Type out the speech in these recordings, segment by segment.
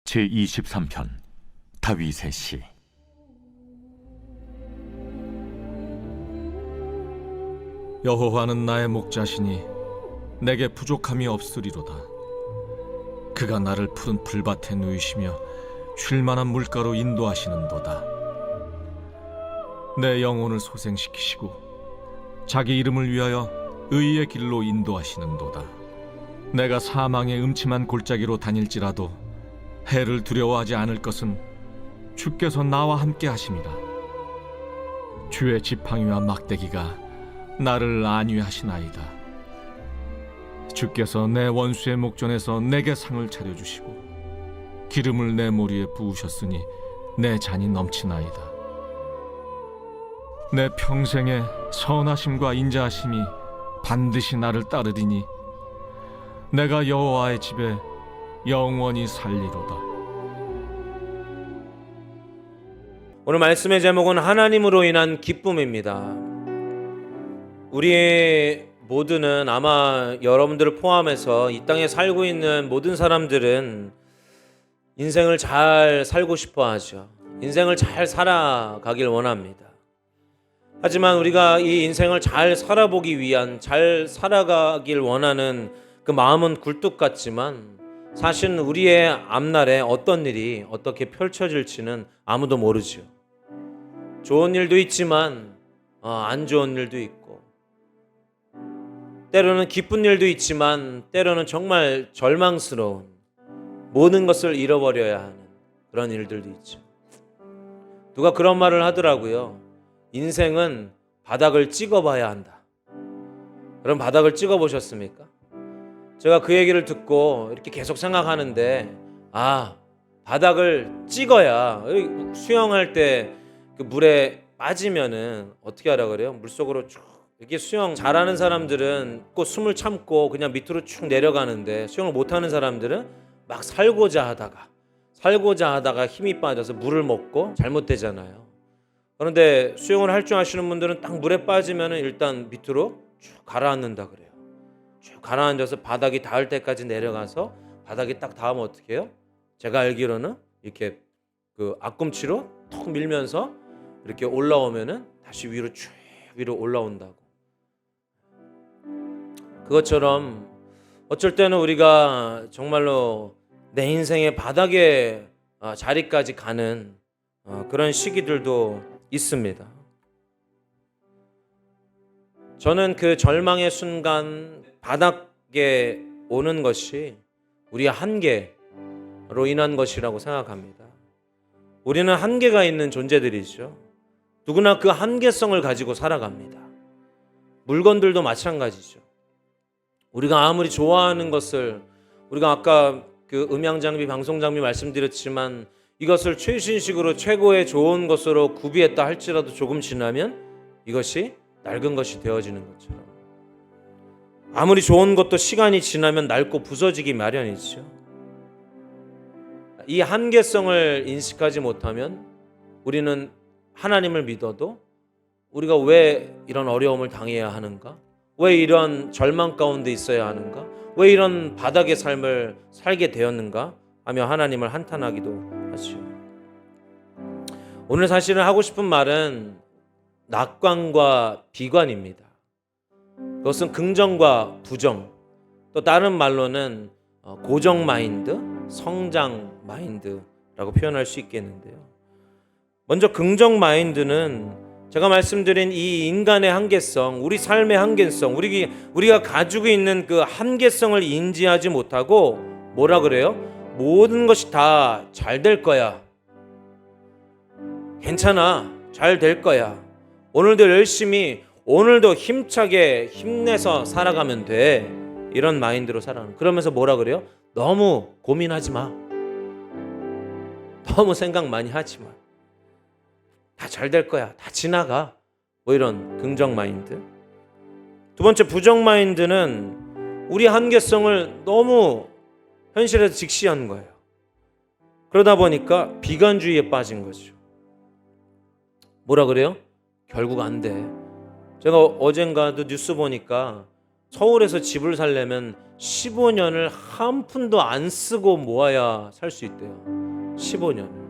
제23편 다윗의 시. 여호와는 나의 목자시니 내게 부족함이 없으리로다. 그가 나를 푸른 풀밭에 누이시며 쉴만한 물가로 인도하시는도다. 내 영혼을 소생시키시고 자기 이름을 위하여 의의 길로 인도하시는도다. 내가 사망의 음침한 골짜기로 다닐지라도 해를 두려워하지 않을 것은 주께서 나와 함께 하심이라. 주의 지팡이와 막대기가 나를 안위하시나이다. 주께서 내 원수의 목전에서 내게 상을 차려주시고 기름을 내 머리에 부으셨으니 내 잔이 넘치나이다. 내 평생에 선하심과 인자하심이 반드시 나를 따르리니 내가 여호와의 집에 영원히 살리로다. 오늘 말씀의 제목은 하나님으로 인한 기쁨입니다. 우리 모두는 아마 여러분들을 포함해서 이 땅에 살고 있는 모든 사람들은 인생을 잘 살고 싶어 하죠. 인생을 잘 살아가길 원합니다. 하지만 우리가 이 인생을 잘 살아보기 위한, 잘 살아가길 원하는 그 마음은 굴뚝 같지만 사실은 우리의 앞날에 어떤 일이 어떻게 펼쳐질지는 아무도 모르죠. 좋은 일도 있지만 안 좋은 일도 있고, 때로는 기쁜 일도 있지만 때로는 정말 절망스러운, 모든 것을 잃어버려야 하는 그런 일들도 있죠. 누가 그런 말을 하더라고요. 인생은 바닥을 찍어봐야 한다. 그럼 바닥을 찍어보셨습니까? 제가 그 얘기를 듣고 이렇게 계속 생각하는데, 바닥을 찍어야, 수영할 때 그 물에 빠지면은 어떻게 하라 그래요? 물속으로 쭉, 이렇게 수영 잘하는 사람들은 꼭 숨을 참고 그냥 밑으로 쭉 내려가는데, 수영을 못하는 사람들은 막 살고자 하다가 힘이 빠져서 물을 먹고 잘못되잖아요. 그런데 수영을 할 줄 아시는 분들은 딱 물에 빠지면은 일단 밑으로 쭉 가라앉는다 그래요. 쭉 가라앉아서 바닥이 닿을 때까지 내려가서, 바닥이 딱 닿으면 어떻게 해요? 제가 알기로는 이렇게 그 앞꿈치로 턱 밀면서 이렇게 올라오면은 다시 위로 쭉 위로 올라온다고. 그것처럼 어쩔 때는 우리가 정말로 내 인생의 바닥의 자리까지 가는 그런 시기들도 있습니다. 저는 그 절망의 순간, 바닥에 오는 것이 우리의 한계로 인한 것이라고 생각합니다. 우리는 한계가 있는 존재들이죠. 누구나 그 한계성을 가지고 살아갑니다. 물건들도 마찬가지죠. 우리가 아무리 좋아하는 것을, 우리가 아까 그 음향장비, 방송장비 말씀드렸지만 이것을 최신식으로 최고의 좋은 것으로 구비했다 할지라도 조금 지나면 이것이 낡은 것이 되어지는 것처럼, 아무리 좋은 것도 시간이 지나면 낡고 부서지기 마련이죠. 이 한계성을 인식하지 못하면 우리는 하나님을 믿어도 우리가 왜 이런 어려움을 당해야 하는가? 왜 이런 절망 가운데 있어야 하는가? 왜 이런 바닥의 삶을 살게 되었는가? 하며 하나님을 한탄하기도 하죠. 오늘 사실은 하고 싶은 말은 낙관과 비관입니다. 그것은 긍정과 부정, 또 다른 말로는 고정 마인드, 성장 마인드라고 표현할 수 있겠는데요. 먼저 긍정 마인드는 제가 말씀드린 이 인간의 한계성, 우리 삶의 한계성, 우리가 가지고 있는 그 한계성을 인지하지 못하고 뭐라 그래요? 모든 것이 다 잘 될 거야. 괜찮아. 잘 될 거야. 오늘도 열심히, 오늘도 힘차게 힘내서 살아가면 돼. 이런 마인드로 살아가는. 그러면서 뭐라 그래요? 너무 고민하지 마. 너무 생각 많이 하지 마. 다 잘 될 거야. 다 지나가. 뭐 이런 긍정 마인드. 두 번째 부정 마인드는 우리 한계성을 너무 현실에서 직시한 거예요. 그러다 보니까 비관주의에 빠진 거죠. 뭐라 그래요? 결국 안 돼. 제가 어젠가도 뉴스 보니까 서울에서 집을 살려면 15년을 한 푼도 안 쓰고 모아야 살 수 있대요. 15년을.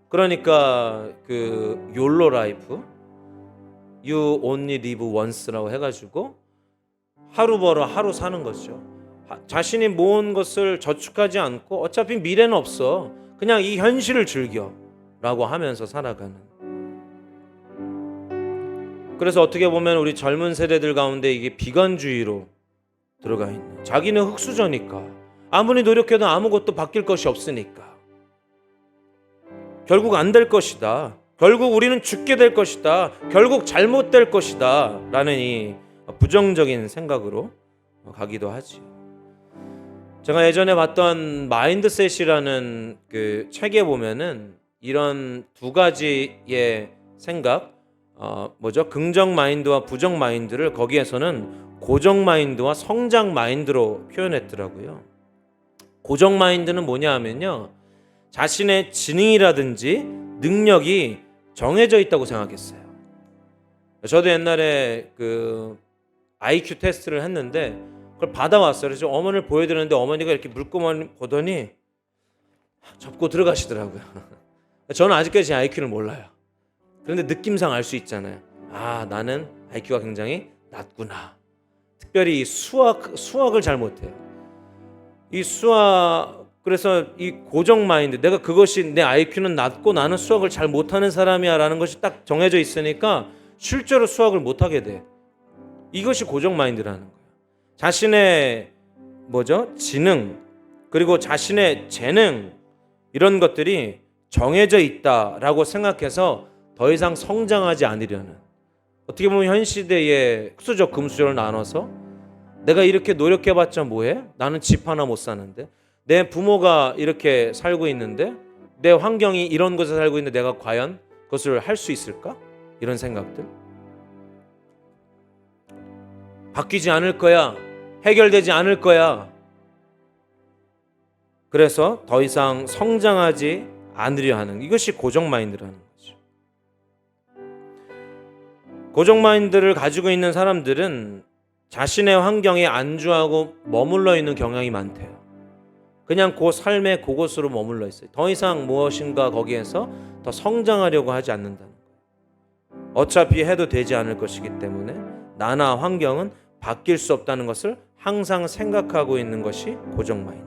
그러니까 그 욜로 라이프, You Only Live Once라고 해가지고 하루 벌어 하루 사는 거죠. 자신이 모은 것을 저축하지 않고 어차피 미래는 없어. 그냥 이 현실을 즐겨라고 하면서 살아가는. 그래서 어떻게 보면 우리 젊은 세대들 가운데 이게 비관주의로 들어가 있는. 자기는 흙수저니까 아무리 노력해도 아무것도 바뀔 것이 없으니까 결국 안 될 것이다. 결국 우리는 죽게 될 것이다. 결국 잘못될 것이다. 라는 이 부정적인 생각으로 가기도 하지요. 제가 예전에 봤던 마인드셋이라는 그 책에 보면은 이런 두 가지의 생각, 긍정 마인드와 부정 마인드를 거기에서는 고정 마인드와 성장 마인드로 표현했더라고요. 고정 마인드는 뭐냐 하면요, 자신의 지능이라든지 능력이 정해져 있다고 생각했어요. 저도 옛날에 그 IQ 테스트를 했는데 그걸 받아왔어요. 그래서 어머니를 보여드렸는데 어머니가 이렇게 물고만 보더니 접고 들어가시더라고요. 저는 아직까지 제 IQ를 몰라요. 그런데 느낌상 알 수 있잖아요. 아, 나는 IQ가 굉장히 낮구나. 특별히 이 수학을 잘 못해요. 이 수학, 그래서 이 고정 마인드, 내가 그것이 내 IQ는 낮고 나는 수학을 잘 못하는 사람이야 라는 것이 딱 정해져 있으니까 실제로 수학을 못하게 돼. 이것이 고정 마인드라는 거예요. 자신의 지능, 그리고 자신의 재능, 이런 것들이 정해져 있다라고 생각해서 더 이상 성장하지 않으려는, 어떻게 보면 현 시대의 흑수저 금수저를 나눠서 내가 이렇게 노력해봤자 뭐해? 나는 집 하나 못 사는데, 내 부모가 이렇게 살고 있는데, 내 환경이 이런 곳에 살고 있는데 내가 과연 그것을 할 수 있을까? 이런 생각들. 바뀌지 않을 거야. 해결되지 않을 거야. 그래서 더 이상 성장하지 않으려 하는, 이것이 고정 마인드라는 거죠. 고정 마인드를 가지고 있는 사람들은 자신의 환경에 안주하고 머물러 있는 경향이 많대요. 그냥 그 삶의 그곳으로 머물러 있어요. 더 이상 무엇인가 거기에서 더 성장하려고 하지 않는다는 거예요. 어차피 해도 되지 않을 것이기 때문에 나나 환경은 바뀔 수 없다는 것을 항상 생각하고 있는 것이 고정 마인드.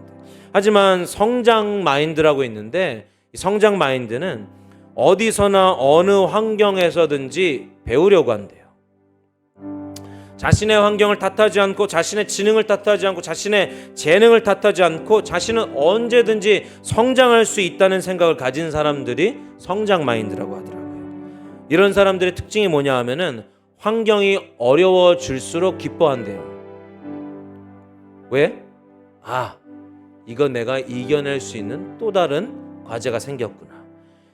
하지만 성장 마인드라고 있는데, 이 성장 마인드는 어디서나 어느 환경에서든지 배우려고 한대요. 자신의 환경을 탓하지 않고, 자신의 지능을 탓하지 않고, 자신의 재능을 탓하지 않고, 자신은 언제든지 성장할 수 있다는 생각을 가진 사람들이 성장 마인드라고 하더라고요. 이런 사람들의 특징이 뭐냐 하면은 환경이 어려워질수록 기뻐한대요. 왜? 이거 내가 이겨낼 수 있는 또 다른 과제가 생겼구나.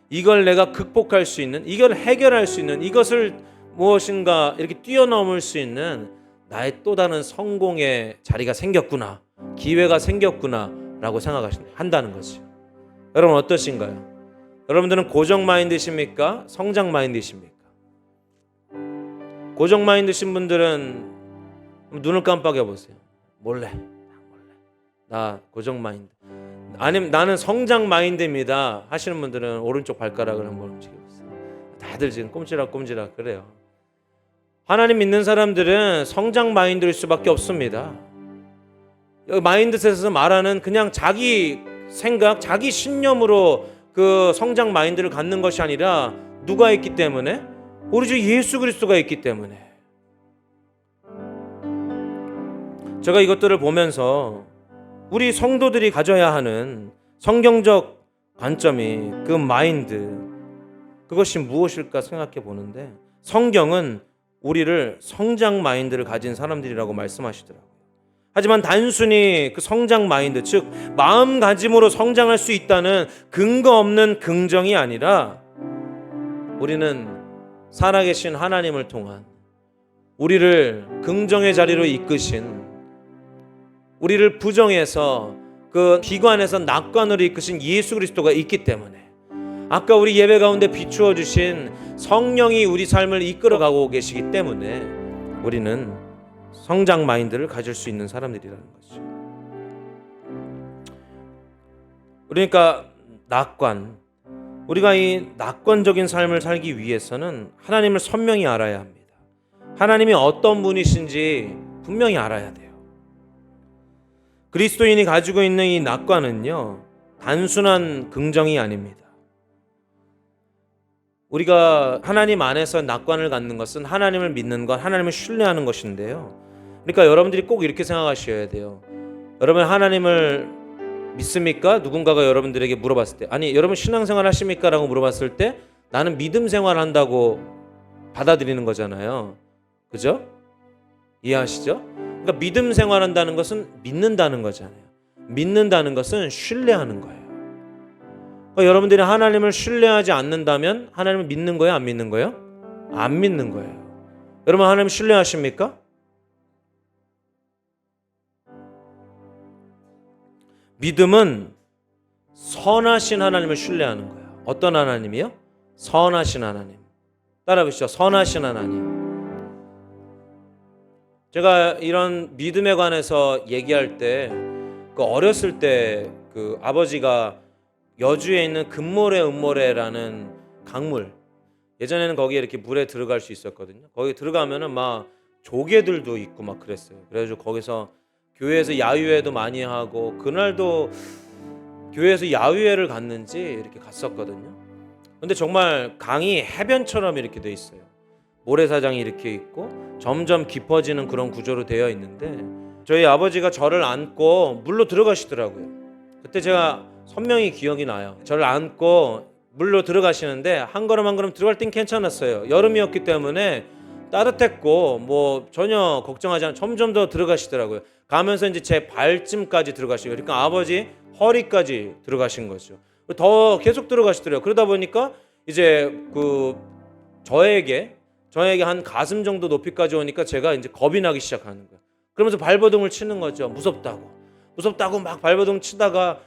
이걸 내가 극복할 수 있는, 이걸 해결할 수 있는, 이것을 무엇인가 이렇게 뛰어넘을 수 있는 나의 또 다른 성공의 자리가 생겼구나, 기회가 생겼구나 라고 생각한다는 거지. 여러분 어떠신가요? 여러분들은 고정 마인드십니까? 성장 마인드십니까? 고정 마인드신 분들은 눈을 깜빡여 보세요. 몰래 나 고정 마인드, 아니면 나는 성장 마인드입니다 하시는 분들은 오른쪽 발가락을 한번 움직여보세요. 다들 지금 꼼지락꼼지락 그래요. 하나님 믿는 사람들은 성장 마인드일 수밖에 없습니다. 마인드셋에서 말하는 그냥 자기 생각, 자기 신념으로 그 성장 마인드를 갖는 것이 아니라 누가 있기 때문에? 우리 주 예수 그리스도가 있기 때문에. 제가 이것들을 보면서 우리 성도들이 가져야 하는 성경적 관점이, 그 마인드, 그것이 무엇일까 생각해 보는데, 성경은 우리를 성장 마인드를 가진 사람들이라고 말씀하시더라고요. 하지만 단순히 그 성장 마인드, 즉 마음가짐으로 성장할 수 있다는 근거 없는 긍정이 아니라, 우리는 살아계신 하나님을 통한, 우리를 긍정의 자리로 이끄신, 우리를 부정에서 그 비관에서 낙관으로 이끄신 예수 그리스도가 있기 때문에, 아까 우리 예배 가운데 비추어 주신 성령이 우리 삶을 이끌어가고 계시기 때문에 우리는 성장 마인드를 가질 수 있는 사람들이라는 거죠. 그러니까 낙관, 우리가 이 낙관적인 삶을 살기 위해서는 하나님을 선명히 알아야 합니다. 하나님이 어떤 분이신지 분명히 알아야 돼요. 그리스도인이 가지고 있는 이 낙관은요, 단순한 긍정이 아닙니다. 우리가 하나님 안에서 낙관을 갖는 것은 하나님을 믿는 것, 하나님을 신뢰하는 것인데요. 그러니까 여러분들이 꼭 이렇게 생각하셔야 돼요. 여러분 하나님을 믿습니까? 누군가가 여러분들에게 물어봤을 때, 아니 여러분 신앙생활 하십니까? 라고 물어봤을 때 나는 믿음 생활 한다고 받아들이는 거잖아요. 그죠? 이해하시죠? 그러니까 믿음 생활한다는 것은 믿는다는 거잖아요. 믿는다는 것은 신뢰하는 거예요. 그러니까 여러분들이 하나님을 신뢰하지 않는다면 하나님을 믿는 거예요? 안 믿는 거예요? 안 믿는 거예요. 여러분 하나님 신뢰하십니까? 믿음은 선하신 하나님을 신뢰하는 거예요. 어떤 하나님이요? 선하신 하나님. 따라 보시죠. 선하신 하나님. 제가 이런 믿음에 관해서 얘기할 때 그 어렸을 때 그 아버지가 여주에 있는 금모래 은모래라는 강물, 예전에는 거기에 이렇게 물에 들어갈 수 있었거든요. 거기 들어가면은 막 조개들도 있고 막 그랬어요. 그래가지고 거기서 교회에서 야유회도 많이 하고, 그날도 교회에서 야유회를 갔는지 이렇게 갔었거든요. 근데 정말 강이 해변처럼 이렇게 돼 있어요. 모래사장이 이렇게 있고 점점 깊어지는 그런 구조로 되어 있는데, 저희 아버지가 저를 안고 물로 들어가시더라고요. 그때 제가 선명히 기억이 나요. 저를 안고 물로 들어가시는데 한 걸음 한 걸음 들어갈 땐 괜찮았어요. 여름이었기 때문에 따뜻했고 뭐 전혀 걱정하지 않고 점점 더 들어가시더라고요. 가면서 이제 제 발쯤까지 들어가시고, 그러니까 아버지 허리까지 들어가신 거죠. 더 계속 들어가시더라고요. 그러다 보니까 이제 그 저에게 한 가슴 정도 높이까지 오니까 제가 이제 겁이 나기 시작하는 거예요. 그러면서 발버둥을 치는 거죠. 무섭다고 막 발버둥 치다가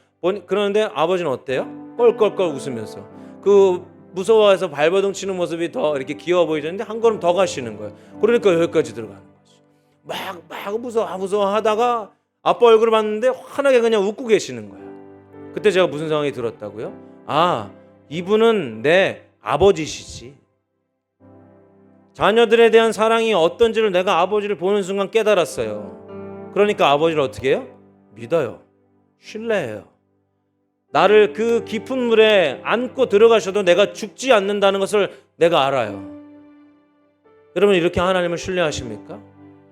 그러는데 아버지는 어때요? 껄껄껄 웃으면서 그 무서워해서 발버둥 치는 모습이 더 이렇게 귀여워 보이는데 한 걸음 더 가시는 거예요. 그러니까 여기까지 들어가는 거죠. 막 무서워 하다가 아빠 얼굴을 봤는데 환하게 그냥 웃고 계시는 거예요. 그때 제가 무슨 생각이 들었다고요? 아, 이분은 내 아버지시지. 자녀들에 대한 사랑이 어떤지를 내가 아버지를 보는 순간 깨달았어요. 그러니까 아버지를 어떻게 해요? 믿어요. 신뢰해요. 나를 그 깊은 물에 안고 들어가셔도 내가 죽지 않는다는 것을 내가 알아요. 여러분 이렇게 하나님을 신뢰하십니까?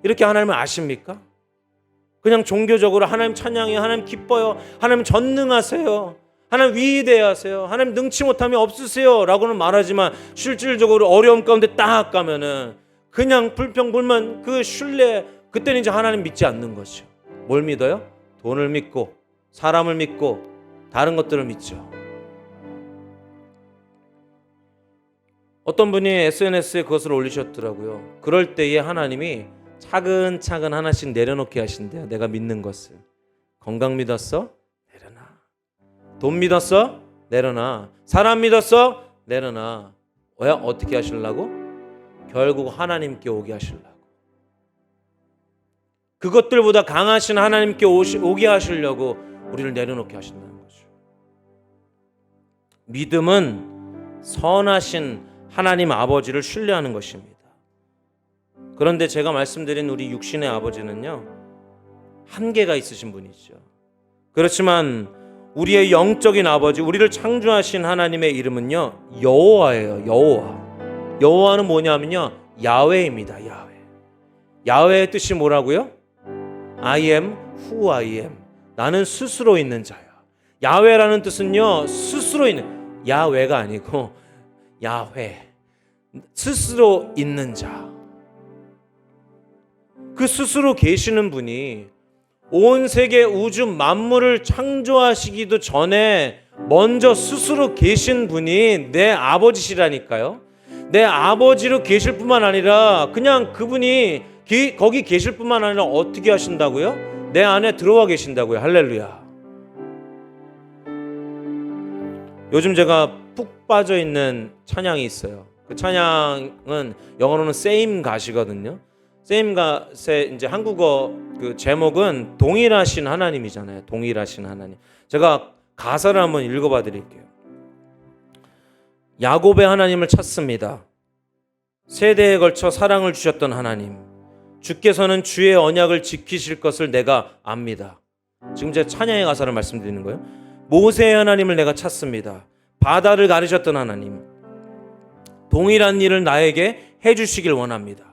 이렇게 하나님을 아십니까? 그냥 종교적으로 하나님 찬양해요, 하나님 기뻐요, 하나님 전능하세요, 하나님 위대하세요, 하나님 능치 못함이 없으세요 라고는 말하지만 실질적으로 어려움 가운데 딱 가면은 그냥 불평불만 그 신뢰, 그때는 이제 하나님 믿지 않는 거죠. 뭘 믿어요? 돈을 믿고 사람을 믿고 다른 것들을 믿죠. 어떤 분이 SNS에 그것을 올리셨더라고요. 그럴 때에 하나님이 차근차근 하나씩 내려놓게 하신대요. 내가 믿는 것을. 건강 믿었어? 내려놔. 돈 믿었어? 내려놔. 사람 믿었어? 내려놔. 왜? 어떻게 하시려고? 결국 하나님께 오게 하시려고. 그것들보다 강하신 하나님께 오게 하시려고 우리를 내려놓게 하신다는 거죠. 믿음은 선하신 하나님 아버지를 신뢰하는 것입니다. 그런데 제가 말씀드린 우리 육신의 아버지는요, 한계가 있으신 분이죠. 그렇지만 우리의 영적인 아버지, 우리를 창조하신 하나님의 이름은요, 여호와예요. 여호와. 여호와는 뭐냐면요, 야훼입니다. 야훼. 야훼의 뜻이 뭐라고요? I am who I am. 나는 스스로 있는 자야. 야훼라는 뜻은요, 스스로 있는, 야훼가 아니고 야훼. 스스로 있는 자. 그 스스로 계시는 분이 온 세계 우주 만물을 창조하시기도 전에 먼저 스스로 계신 분이 내 아버지시라니까요. 내 아버지로 계실 뿐만 아니라 그냥 그분이 거기 계실 뿐만 아니라 어떻게 하신다고요? 내 안에 들어와 계신다고요. 할렐루야. 요즘 제가 푹 빠져 있는 찬양이 있어요. 그 찬양은 영어로는 Same God이거든요. 세임갓의 이제 한국어 그 제목은 동일하신 하나님이잖아요. 동일하신 하나님. 제가 가사를 한번 읽어봐 드릴게요. 야곱의 하나님을 찾습니다. 세대에 걸쳐 사랑을 주셨던 하나님, 주께서는 주의 언약을 지키실 것을 내가 압니다. 지금 제 찬양의 가사를 말씀드리는 거예요. 모세의 하나님을 내가 찾습니다. 바다를 가르셨던 하나님, 동일한 일을 나에게 해주시길 원합니다.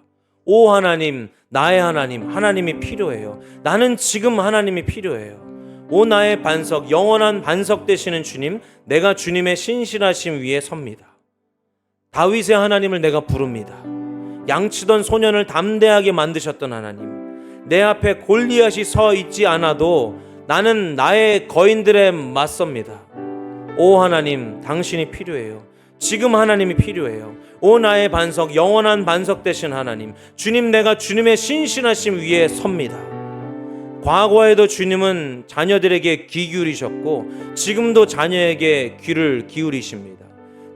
오 하나님, 나의 하나님, 하나님이 필요해요. 나는 지금 하나님이 필요해요. 오 나의 반석, 영원한 반석 되시는 주님, 내가 주님의 신실하심 위에 섭니다. 다윗의 하나님을 내가 부릅니다. 양치던 소년을 담대하게 만드셨던 하나님, 내 앞에 골리앗이 서 있지 않아도 나는 나의 거인들에 맞섭니다. 오 하나님, 당신이 필요해요. 지금 하나님이 필요해요. 오 나의 반석, 영원한 반석 되신 하나님, 주님, 내가 주님의 신실하심 위에 섭니다. 과거에도 주님은 자녀들에게 귀 기울이셨고 지금도 자녀에게 귀를 기울이십니다.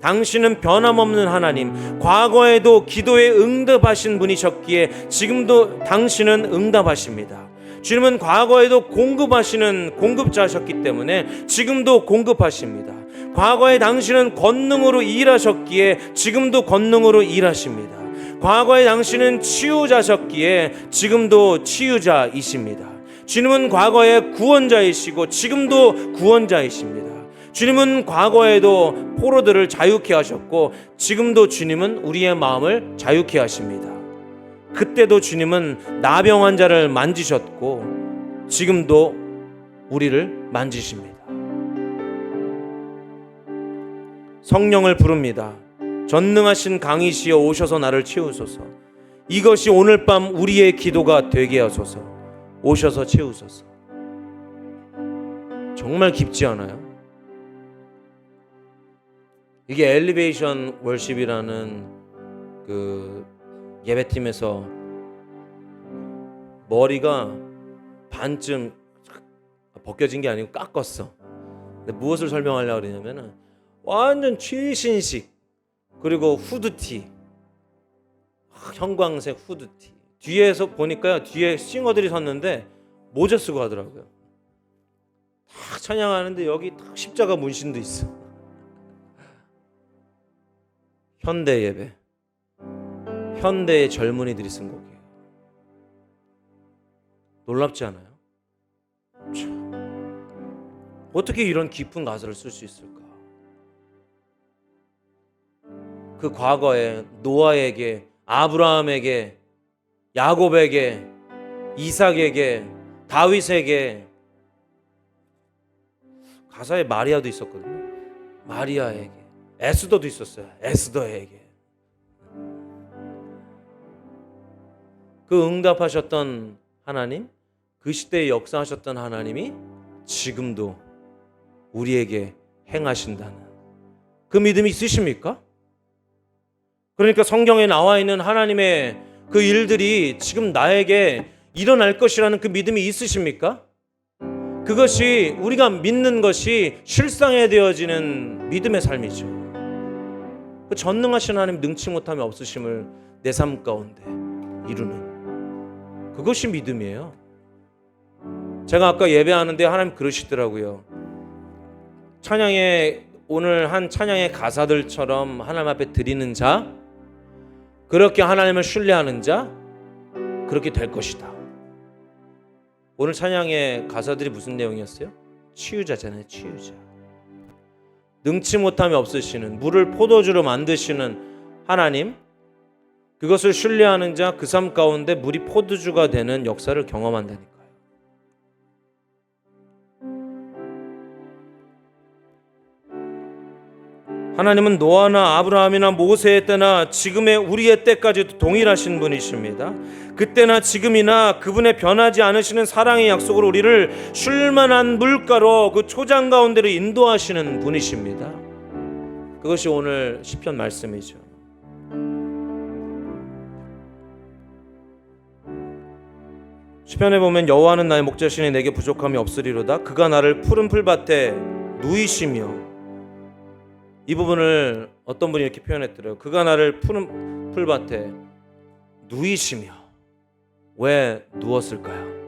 당신은 변함없는 하나님, 과거에도 기도에 응답하신 분이셨기에 지금도 당신은 응답하십니다. 주님은 과거에도 공급하시는 공급자셨기 때문에 지금도 공급하십니다. 과거에 당신은 권능으로 일하셨기에 지금도 권능으로 일하십니다. 과거에 당신은 치유자셨기에 지금도 치유자이십니다. 주님은 과거에 구원자이시고 지금도 구원자이십니다. 주님은 과거에도 포로들을 자유케 하셨고 지금도 주님은 우리의 마음을 자유케 하십니다. 그때도 주님은 나병 환자를 만지셨고 지금도 우리를 만지십니다. 성령을 부릅니다. 전능하신 강이시여 오셔서 나를 채우소서. 이것이 오늘 밤 우리의 기도가 되게 하소서. 오셔서 채우소서. 정말 깊지 않아요? 이게 엘리베이션 월십이라는 그 예배팀에서 머리가 반쯤 벗겨진 게 아니고 깎았어. 근데 무엇을 설명하려고 그러냐면은 완전 최신식, 그리고 후드티, 형광색 후드티. 뒤에서 보니까요, 뒤에 싱어들이 섰는데 모자 쓰고 하더라고요. 딱 찬양하는데 여기 딱 십자가 문신도 있어. 현대 예배, 현대의 젊은이들이 쓴 곡이에요. 놀랍지 않아요? 참, 어떻게 이런 깊은 가사를 쓸 수 있을까? 그 과거에 노아에게, 아브라함에게, 야곱에게, 이삭에게, 다윗에게, 가사에 마리아도 있었거든요. 마리아에게, 에스더도 있었어요. 에스더에게. 그 응답하셨던 하나님, 그 시대에 역사하셨던 하나님이 지금도 우리에게 행하신다는 그 믿음이 있으십니까? 그러니까 성경에 나와 있는 하나님의 그 일들이 지금 나에게 일어날 것이라는 그 믿음이 있으십니까? 그것이 우리가 믿는 것이 실상에 되어지는 믿음의 삶이죠. 그 전능하신 하나님, 능치 못함이 없으심을 내 삶 가운데 이루는 그것이 믿음이에요. 제가 아까 예배하는데 하나님 그러시더라고요. 찬양의 오늘 한 찬양의 가사들처럼 하나님 앞에 드리는 자, 그렇게 하나님을 신뢰하는 자, 그렇게 될 것이다. 오늘 찬양의 가사들이 무슨 내용이었어요? 치유자잖아요. 치유자. 능치 못함이 없으시는, 물을 포도주로 만드시는 하나님, 그것을 신뢰하는 자, 그 삶 가운데 물이 포도주가 되는 역사를 경험한다니까요. 하나님은 노아나 아브라함이나 모세의 때나 지금의 우리의 때까지도 동일하신 분이십니다. 그때나 지금이나 그분의 변하지 않으시는 사랑의 약속으로 우리를 쉴만한 물가로 그 초장 가운데로 인도하시는 분이십니다. 그것이 오늘 시편 말씀이죠. 시편에 보면 여호와는 나의 목자시니 내게 부족함이 없으리로다. 그가 나를 푸른 풀밭에 누이시며, 이 부분을 어떤 분이 이렇게 표현했더래요. 그가 나를 푸른 풀밭에 누이시며. 왜 누웠을까요?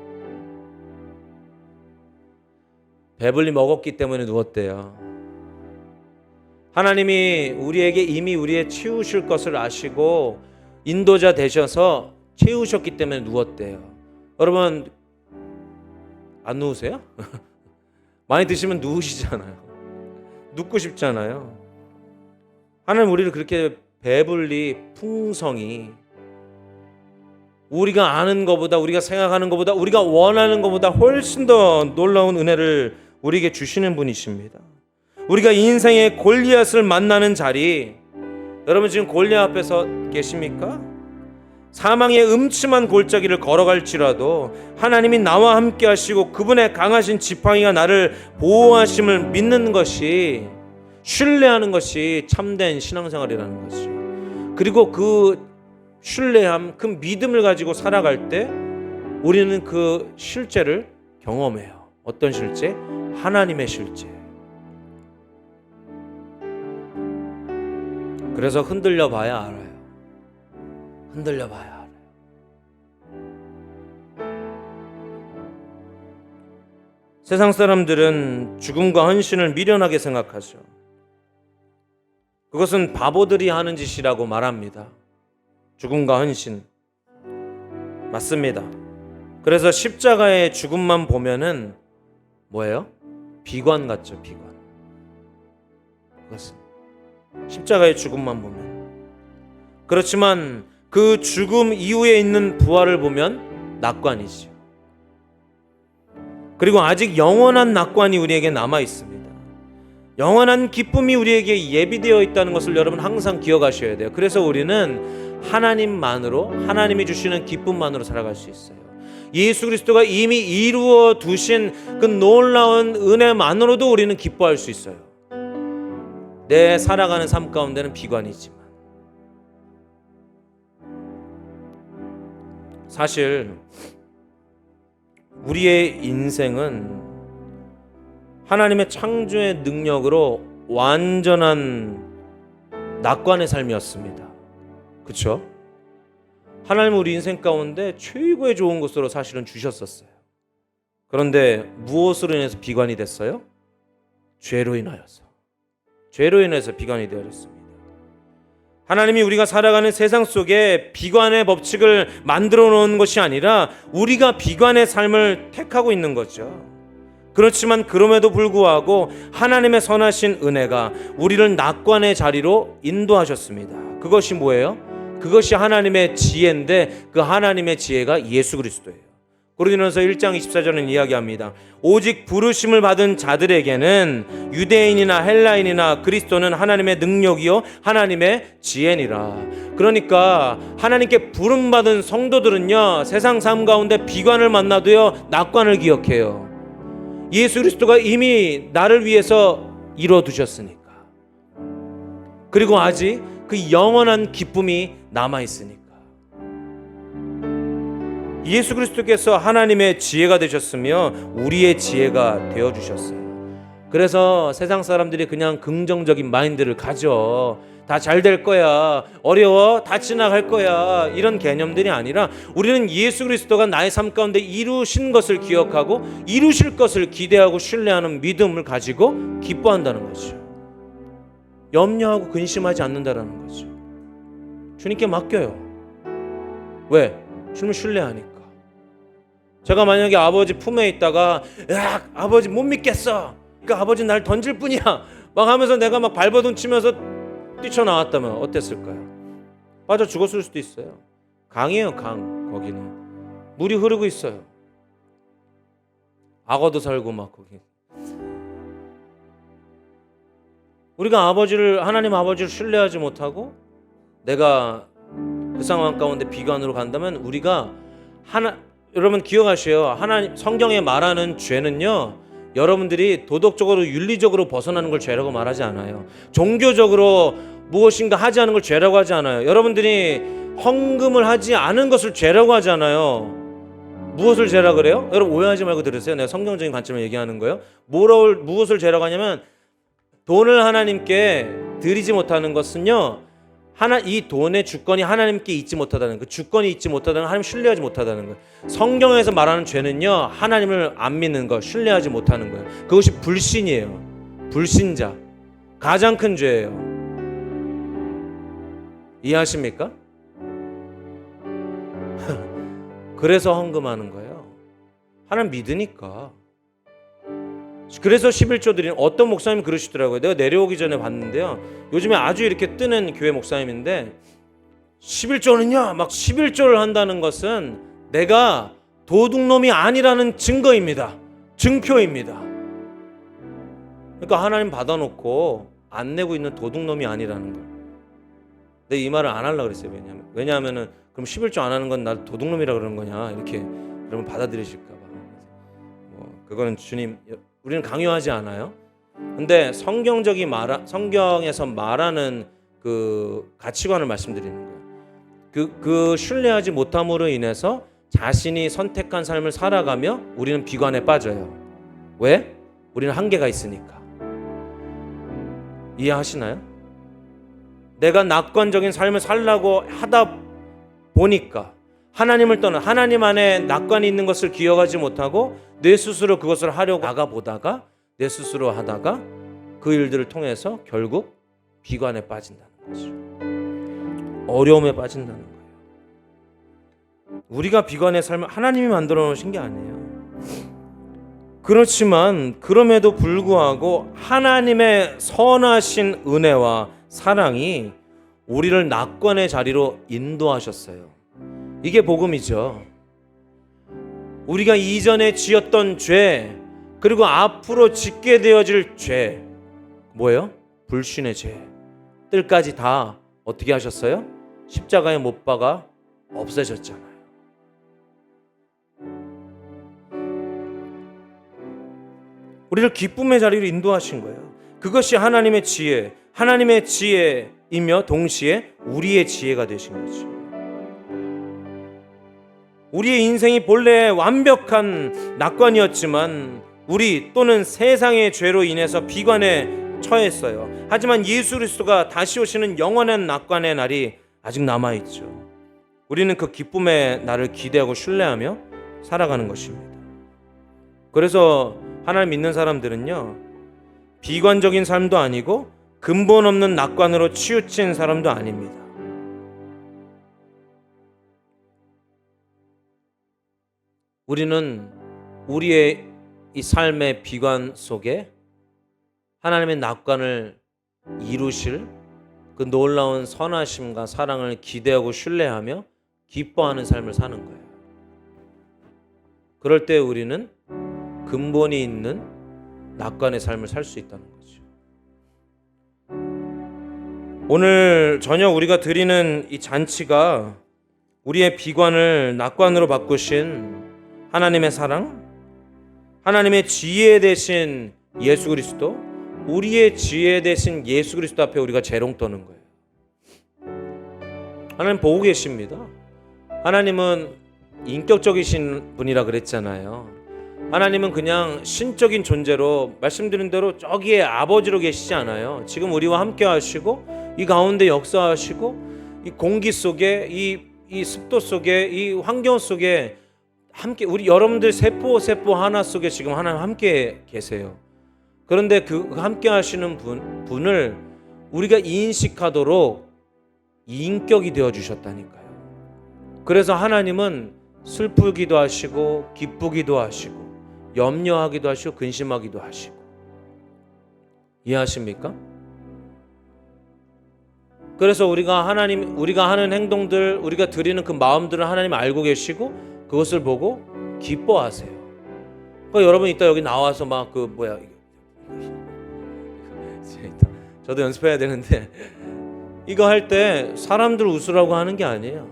배불리 먹었기 때문에 누웠대요. 하나님이 우리에게 이미 우리의 채우실 것을 아시고 인도자 되셔서 채우셨기 때문에 누웠대요. 여러분 안 누우세요? 많이 드시면 누우시잖아요. 눕고 싶잖아요. 하나님 우리를 그렇게 배불리 풍성히 우리가 아는 것보다, 우리가 생각하는 것보다, 우리가 원하는 것보다 훨씬 더 놀라운 은혜를 우리에게 주시는 분이십니다. 우리가 인생의 골리앗을 만나는 자리, 여러분 지금 골리앗 앞에서 계십니까? 사망의 음침한 골짜기를 걸어갈지라도 하나님이 나와 함께 하시고 그분의 강하신 지팡이가 나를 보호하심을 믿는 것이, 신뢰하는 것이 참된 신앙생활이라는 것이죠. 그리고 그 신뢰함, 그 믿음을 가지고 살아갈 때 우리는 그 실제를 경험해요. 어떤 실제? 하나님의 실제. 그래서 흔들려 봐야 알아요. 흔들려 봐야 알아요. 세상 사람들은 죽음과 헌신을 미련하게 생각하죠. 그것은 바보들이 하는 짓이라고 말합니다. 죽음과 헌신. 맞습니다. 그래서 십자가의 죽음만 보면은 뭐예요? 비관 같죠, 비관. 그것은 십자가의 죽음만 보면. 그렇지만 그 죽음 이후에 있는 부활을 보면 낙관이죠. 그리고 아직 영원한 낙관이 우리에게 남아 있습니다. 영원한 기쁨이 우리에게 예비되어 있다는 것을 여러분 항상 기억하셔야 돼요. 그래서 우리는 하나님만으로, 하나님이 주시는 기쁨만으로 살아갈 수 있어요. 예수 그리스도가 이미 이루어 두신 그 놀라운 은혜만으로도 우리는 기뻐할 수 있어요. 내 살아가는 삶 가운데는 비관이지만, 사실 우리의 인생은 하나님의 창조의 능력으로 완전한 낙관의 삶이었습니다. 그렇죠? 하나님은 우리 인생 가운데 최고의 좋은 것으로 사실은 주셨었어요. 그런데 무엇으로 인해서 비관이 됐어요? 죄로 인하여서. 죄로 인해서 비관이 되어졌습니다. 하나님이 우리가 살아가는 세상 속에 비관의 법칙을 만들어 놓은 것이 아니라 우리가 비관의 삶을 택하고 있는 거죠. 그렇지만 그럼에도 불구하고 하나님의 선하신 은혜가 우리를 낙관의 자리로 인도하셨습니다. 그것이 뭐예요? 그것이 하나님의 지혜인데 그 하나님의 지혜가 예수 그리스도예요. 고린도전서 1장 24절은 이야기합니다. 오직 부르심을 받은 자들에게는 유대인이나 헬라인이나 그리스도는 하나님의 능력이요 하나님의 지혜니라. 그러니까 하나님께 부름받은 성도들은요, 세상 삶 가운데 비관을 만나도요 낙관을 기억해요. 예수 그리스도가 이미 나를 위해서 이뤄두셨으니까. 그리고 아직 그 영원한 기쁨이 남아있으니까. 예수 그리스도께서 하나님의 지혜가 되셨으며 우리의 지혜가 되어주셨어요. 그래서 세상 사람들이 그냥 긍정적인 마인드를 가져. 다 잘 될 거야, 어려워, 다 지나갈 거야, 이런 개념들이 아니라 우리는 예수 그리스도가 나의 삶 가운데 이루신 것을 기억하고 이루실 것을 기대하고 신뢰하는 믿음을 가지고 기뻐한다는 거죠. 염려하고 근심하지 않는다라는 거죠. 주님께 맡겨요. 왜? 주님을 신뢰하니까. 제가 만약에 아버지 품에 있다가 야, 아버지 못 믿겠어, 그러니까 아버지 날 던질 뿐이야 막 하면서 내가 막 발버둥 치면서 뛰쳐나왔다면 어땠을까요? 빠져 죽었을 수도 있어요. 강이에요, 강. 거기는 물이 흐르고 있어요. 악어도 살고 막 거기. 우리가 하나님 아버지를 신뢰하지 못하고 내가 그 상황 가운데 비관으로 간다면 우리가 여러분 기억하세요. 하나님 성경에 말하는 죄는요, 여러분들이 도덕적으로 윤리적으로 벗어나는 걸 죄라고 말하지 않아요. 종교적으로 무엇인가 하지 않은 걸 죄라고 하지 않아요. 여러분들이 헌금을 하지 않은 것을 죄라고 하잖아요. 무엇을 죄라고 그래요? 여러분 오해하지 말고 들으세요. 내가 성경적인 관점을 얘기하는 거예요. 무엇을 죄라고 하냐면 돈을 하나님께 드리지 못하는 것은요, 이 돈의 주권이 하나님께 있지 못하다는 그 주권이 있지 못하다는 거, 하나님 신뢰하지 못하다는 거예요. 성경에서 말하는 죄는요, 하나님을 안 믿는 거, 신뢰하지 못하는 거예요. 그것이 불신이에요. 불신자. 가장 큰 죄예요. 이해하십니까? 그래서 헌금하는 거예요. 하나님 믿으니까. 그래서 11조 드리는, 어떤 목사님 그러시더라고요. 내가 내려오기 전에 봤는데요, 요즘에 아주 이렇게 뜨는 교회 목사님인데 11조는요 막 11조를 한다는 것은 내가 도둑놈이 아니라는 증거입니다. 증표입니다. 그러니까 하나님 받아놓고 안 내고 있는 도둑놈이 아니라는 걸. 근데 이 말을 안 하려고 그랬어요. 왜냐하면은 그럼 11조 안 하는 건 나 도둑놈이라 그러는 거냐, 이렇게 여러분 받아들이실까 봐. 그거는 주님, 우리는 강요하지 않아요. 근데 성경에서 말하는 그 가치관을 말씀드리는 거예요. 그 신뢰하지 못함으로 인해서 자신이 선택한 삶을 살아가며 우리는 비관에 빠져요. 왜? 우리는 한계가 있으니까. 이해하시나요? 내가 낙관적인 삶을 살려고 하다 보니까 하나님을 떠나 하나님 안에 낙관이 있는 것을 기억하지 못하고 내 스스로 그것을 하려고 나가보다가 내 스스로 하다가 그 일들을 통해서 결국 비관에 빠진다는 거죠. 어려움에 빠진다는 거예요. 우리가 비관의 삶을 하나님이 만들어 놓으신 게 아니에요. 그렇지만 그럼에도 불구하고 하나님의 선하신 은혜와 사랑이 우리를 낙관의 자리로 인도하셨어요. 이게 복음이죠. 우리가 이전에 지었던 죄, 그리고 앞으로 짓게 되어질 죄, 뭐예요? 불신의 죄들까지 다 어떻게 하셨어요? 십자가에 못 박아 없애셨잖아요. 우리를 기쁨의 자리로 인도하신 거예요. 그것이 하나님의 지혜, 하나님의 지혜이며 동시에 우리의 지혜가 되신 거죠. 우리의 인생이 본래 완벽한 낙관이었지만 우리 또는 세상의 죄로 인해서 비관에 처했어요. 하지만 예수 그리스도가 다시 오시는 영원한 낙관의 날이 아직 남아있죠. 우리는 그 기쁨의 날을 기대하고 신뢰하며 살아가는 것입니다. 그래서 하나님 믿는 사람들은요, 비관적인 삶도 아니고 근본 없는 낙관으로 치우친 사람도 아닙니다. 우리는 우리의 이 삶의 비관 속에 하나님의 낙관을 이루실 그 놀라운 선하심과 사랑을 기대하고 신뢰하며 기뻐하는 삶을 사는 거예요. 그럴 때 우리는 근본이 있는 낙관의 삶을 살 수 있다는 거죠. 오늘 저녁 우리가 드리는 이 잔치가 우리의 비관을 낙관으로 바꾸신 하나님의 사랑, 하나님의 지혜 되신 예수 그리스도, 우리의 지혜 되신 예수 그리스도 앞에 우리가 재롱 떠는 거예요. 하나님 보고 계십니다. 하나님은 인격적이신 분이라 그랬잖아요. 하나님은 그냥 신적인 존재로 말씀드린 대로 저기에 아버지로 계시지 않아요. 지금 우리와 함께 하시고 이 가운데 역사하시고 이 공기 속에 이 습도 속에 이 환경 속에 함께 우리 여러분들 세포 하나 속에 지금 하나님 함께 계세요. 그런데 그 함께 하시는 분을 우리가 인식하도록 인격이 되어 주셨다니까요. 그래서 하나님은 슬프기도 하시고 기쁘기도 하시고 염려하기도 하시고 근심하기도 하시고. 이해하십니까? 그래서 우리가 하는 행동들, 우리가 드리는 그 마음들을 하나님 알고 계시고 그것을 보고 기뻐하세요. 그러니까 여러분 이따 여기 나와서 막 저도 연습해야 되는데 이거 할 때 사람들 웃으라고 하는 게 아니에요.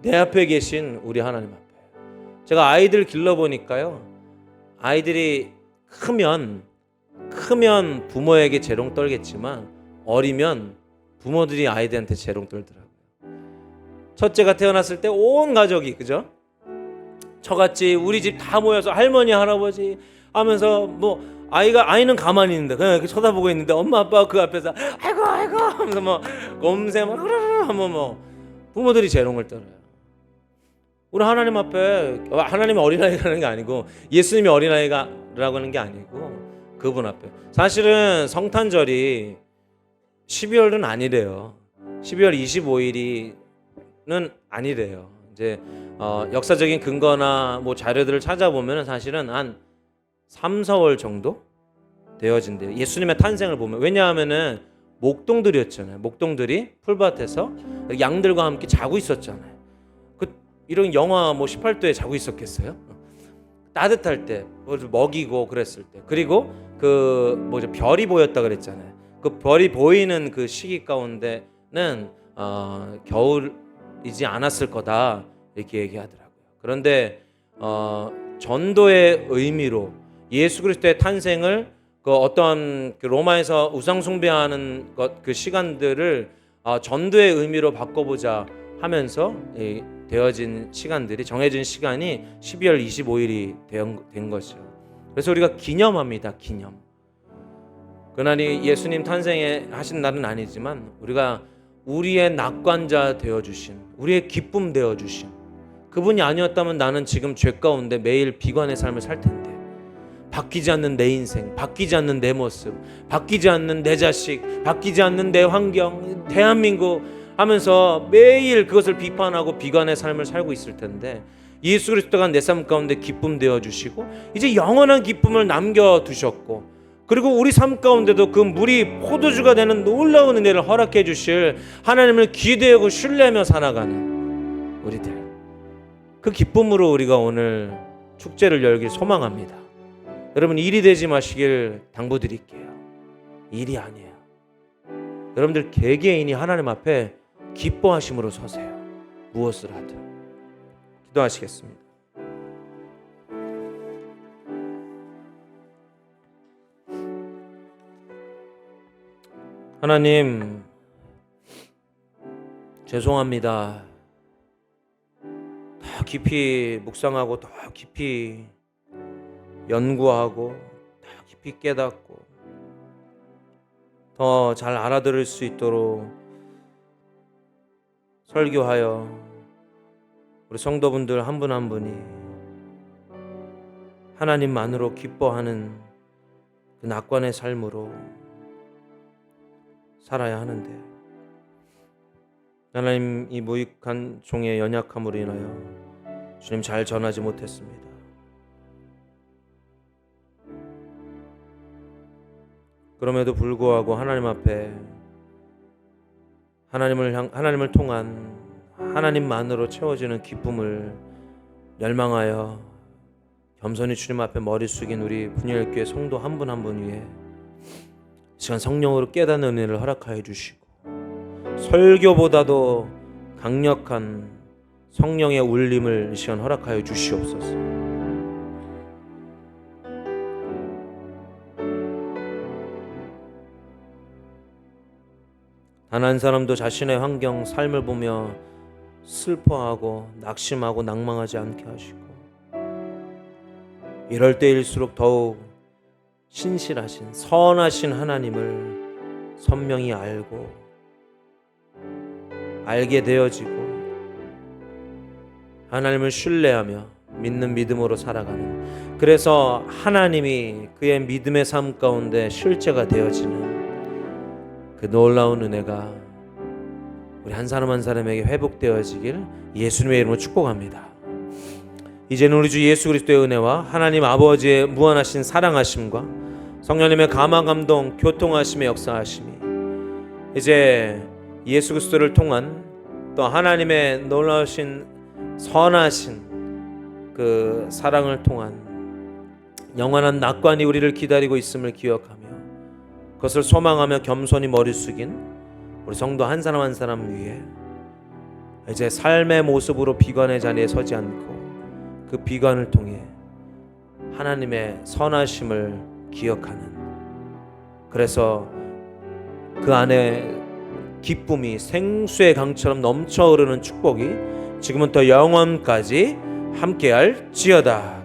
내 앞에 계신 우리 하나님 앞에. 제가 아이들 길러보니까요, 아이들이 크면 부모에게 재롱 떨겠지만 어리면 부모들이 아이들한테 재롱 떨더라고요. 첫째가 태어났을 때 온 가족이, 그죠? 저같이 우리 집 다 모여서 할머니 할아버지 하면서 아이는 가만히 있는데 그냥 이렇게 쳐다보고 있는데 엄마 아빠가 그 앞에서 아이고 하면서 검새 막 하면 뭐 부모들이 재롱을 떨어요. 우리 하나님 앞에 하나님이 어린아이가 하는 게 아니고 예수님이 어린아이가라고 하는 게 아니고 그분 앞에 사실은 성탄절이 12월은 아니래요. 12월 25일이는 아니래요. 이제 역사적인 근거나 뭐 자료들을 찾아보면 사실은 한 3, 4월 정도 되어진대요. 예수님의 탄생을 보면. 왜냐하면은 목동들이었잖아요. 목동들이 풀밭에서 양들과 함께 자고 있었잖아요. 이런 영하 뭐 18도에 자고 있었겠어요? 따뜻할 때 먹이고 그랬을 때. 그리고 그 뭐죠, 별이 보였다 그랬잖아요. 그 별이 보이는 그 시기 가운데는 겨울이지 않았을 거다 이렇게 얘기하더라고요. 그런데 전도의 의미로 예수 그리스도의 탄생을 그 어떤 그 로마에서 우상 숭배하는 그 시간들을 전도의 의미로 바꿔보자 하면서 되어진 시간들이 정해진 시간이 12월 25일이 된 거죠. 그래서 우리가 기념합니다. 기념. 그날이 예수님 탄생에 하신 날은 아니지만 우리가 우리의 낙관자 되어주신, 우리의 기쁨 되어주신 그분이 아니었다면 나는 지금 죄 가운데 매일 비관의 삶을 살 텐데, 바뀌지 않는 내 인생, 바뀌지 않는 내 모습, 바뀌지 않는 내 자식, 바뀌지 않는 내 환경, 대한민국 하면서 매일 그것을 비판하고 비관의 삶을 살고 있을 텐데, 예수 그리스도가 내 삶 가운데 기쁨 되어주시고 이제 영원한 기쁨을 남겨두셨고, 그리고 우리 삶 가운데도 그 물이 포도주가 되는 놀라운 은혜를 허락해 주실 하나님을 기대하고 신뢰하며 살아가는 우리들, 그 기쁨으로 우리가 오늘 축제를 열길 소망합니다. 여러분, 일이 되지 마시길 당부드릴게요. 일이 아니에요. 여러분들 개개인이 하나님 앞에 기뻐하심으로 서세요. 무엇을 하든. 기도하시겠습니다. 하나님, 죄송합니다. 더 깊이 묵상하고 더 깊이 연구하고 더 깊이 깨닫고 더 잘 알아들을 수 있도록 설교하여 우리 성도분들 한 분 한 분이 하나님만으로 기뻐하는 그 낙관의 삶으로 살아야 하는데, 하나님, 이 무익한 종의 연약함으로 인하여 주님 잘 전하지 못했습니다. 그럼에도 불구하고 하나님 앞에 하나님을 통한 하나님만으로 채워지는 기쁨을 열망하여 겸손히 주님 앞에 머리 숙인 우리 분열교회 성도 한 분 한 분 위에 시간 성령으로 깨닫는 은혜를 허락하여 주시고, 설교보다도 강력한 성령의 울림을 이 시간 허락하여 주시옵소서. 단 한 사람도 자신의 환경, 삶을 보며 슬퍼하고 낙심하고 낭망하지 않게 하시고, 이럴 때일수록 더욱 신실하신 선하신 하나님을 선명히 알게 되어지고 하나님을 신뢰하며 믿는 믿음으로 살아가는, 그래서 하나님이 그의 믿음의 삶 가운데 실제가 되어지는 그 놀라운 은혜가 우리 한 사람 한 사람에게 회복되어지길 예수님의 이름으로 축복합니다. 이제는 우리 주 예수 그리스도의 은혜와 하나님 아버지의 무한하신 사랑하심과 성령님의 감화 감동 교통하심의 역사하심이 이제 예수 그리스도를 통한 또 하나님의 놀라우신 선하신 그 사랑을 통한 영원한 낙관이 우리를 기다리고 있음을 기억하며 그것을 소망하며 겸손히 머리 숙인 우리 성도 한 사람 한 사람 위에 이제 삶의 모습으로 비관의 자리에 서지 않고 그 비관을 통해 하나님의 선하심을 기억하는, 그래서 그 안에 기쁨이 생수의 강처럼 넘쳐 흐르는 축복이 지금부터 영원까지 함께할지어다.